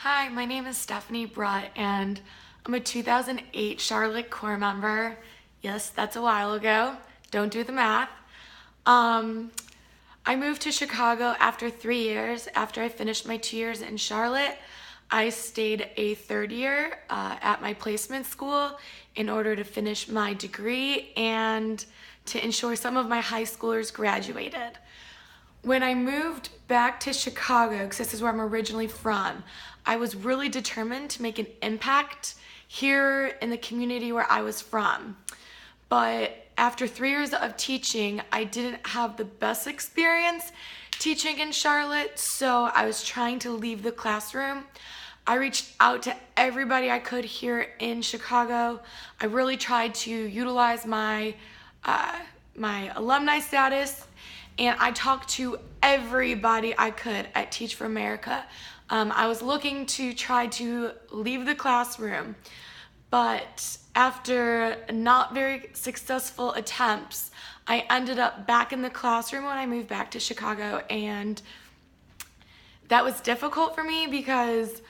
Hi, my name is Stephanie Brutt, and I'm a 2008 Charlotte Corps member. Yes, that's a while ago. Don't do the math. Um, I moved to Chicago after 3 years. After I finished my 2 years in Charlotte, I stayed a third year at my placement school in order to finish my degree and to ensure some of my high schoolers graduated. When I moved back to Chicago, because this is where I'm originally from, I was really determined to make an impact here in the community where I was from. But after 3 years of teaching, I didn't have the best experience teaching in Charlotte, so I was trying to leave the classroom. I reached out to everybody I could here in Chicago. I really tried to utilize my alumni status, and I talked to everybody I could at Teach for America. I was looking to try to leave the classroom, but after not very successful attempts, I ended up back in the classroom when I moved back to Chicago, and that was difficult for me because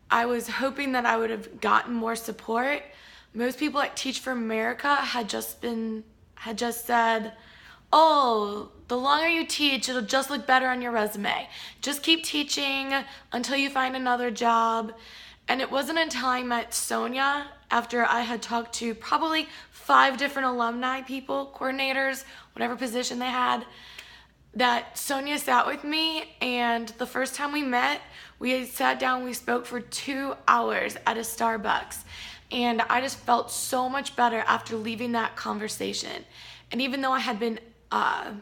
I was hoping that I would have gotten more support. Most people at Teach for America had just said, "Oh, the longer you teach, it'll just look better on your resume. Just keep teaching until you find another job." And it wasn't until I met Sonya, after I had talked to probably 5 different alumni people, coordinators, whatever position they had, that Sonya sat with me, and the first time we met, we sat down, we spoke for 2 hours at a Starbucks. And I just felt so much better after leaving that conversation. And even though I had been out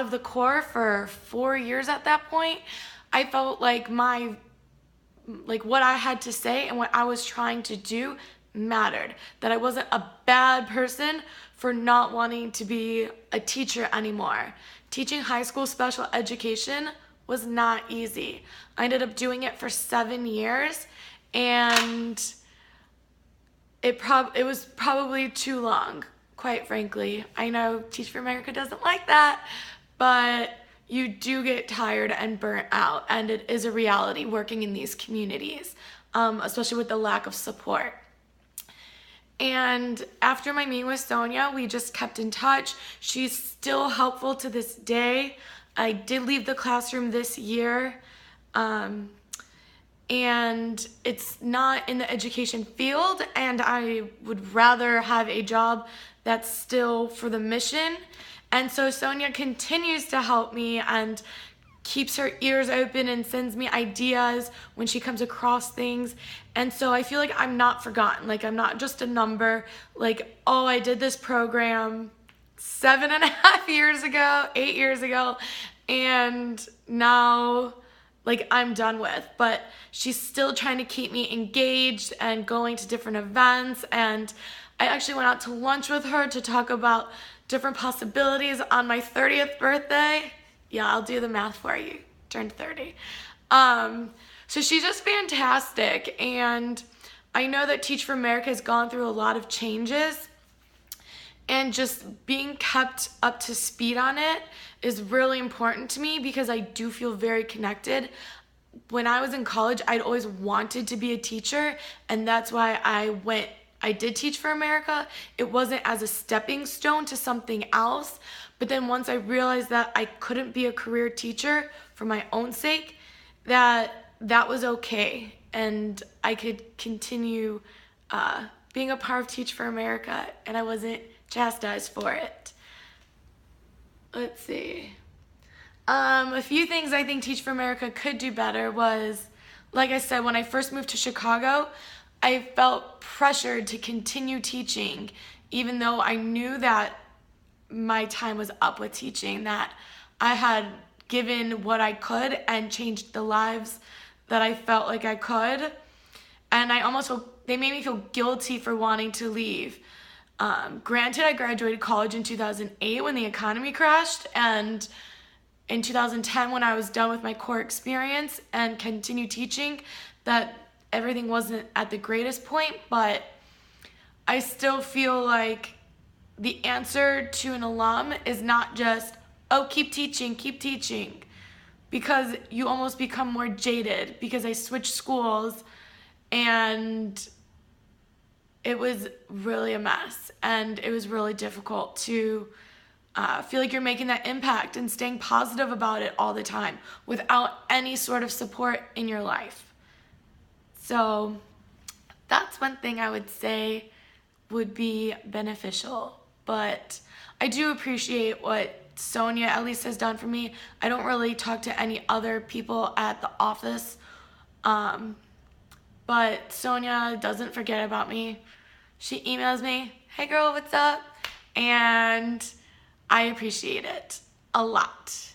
of the Corps for 4 years at that point, I felt like what I had to say and what I was trying to do mattered. That I wasn't a bad person for not wanting to be a teacher anymore. Teaching high school special education was not easy. I ended up doing it for 7 years, and it was probably too long, quite frankly. I know Teach for America doesn't like that, but you do get tired and burnt out, and it is a reality working in these communities, especially with the lack of support. And after my meeting with Sonya, we just kept in touch. She's still helpful to this day. I did leave the classroom this year, and it's not in the education field, and I would rather have a job that's still for the mission. And so Sonya continues to help me and keeps her ears open and sends me ideas when she comes across things. And so I feel like I'm not forgotten. Like, I'm not just a number. Like, oh, I did this program 7.5 years ago, 8 years ago, and now I'm done with. But she's still trying to keep me engaged and going to different events. And I actually went out to lunch with her to talk about different possibilities on my 30th birthday. Yeah, I'll do the math for you. Turned 30. So she's just fantastic. And I know that Teach for America has gone through a lot of changes. And just being kept up to speed on it is really important to me because I do feel very connected. When I was in college, I'd always wanted to be a teacher, and that's why I did Teach for America. It wasn't as a stepping stone to something else, but then once I realized that I couldn't be a career teacher for my own sake, that was okay, and I could continue being a part of Teach for America, and I wasn't chastised for it. Let's see. A few things I think Teach for America could do better was, like I said, when I first moved to Chicago, I felt pressured to continue teaching, even though I knew that my time was up with teaching, that I had given what I could and changed the lives that I felt like I could. And they made me feel guilty for wanting to leave. Granted, I graduated college in 2008 when the economy crashed, and in 2010 when I was done with my core experience and continued teaching, that everything wasn't at the greatest point, but I still feel like the answer to an alum is not just, oh, keep teaching, because you almost become more jaded, because I switched schools and it was really a mess, and it was really difficult to feel like you're making that impact and staying positive about it all the time without any sort of support in your life. So that's one thing I would say would be beneficial. But I do appreciate what Sonya at least has done for me. I don't really talk to any other people at the office, but Sonya doesn't forget about me. She emails me, "Hey girl, what's up?" And I appreciate it a lot.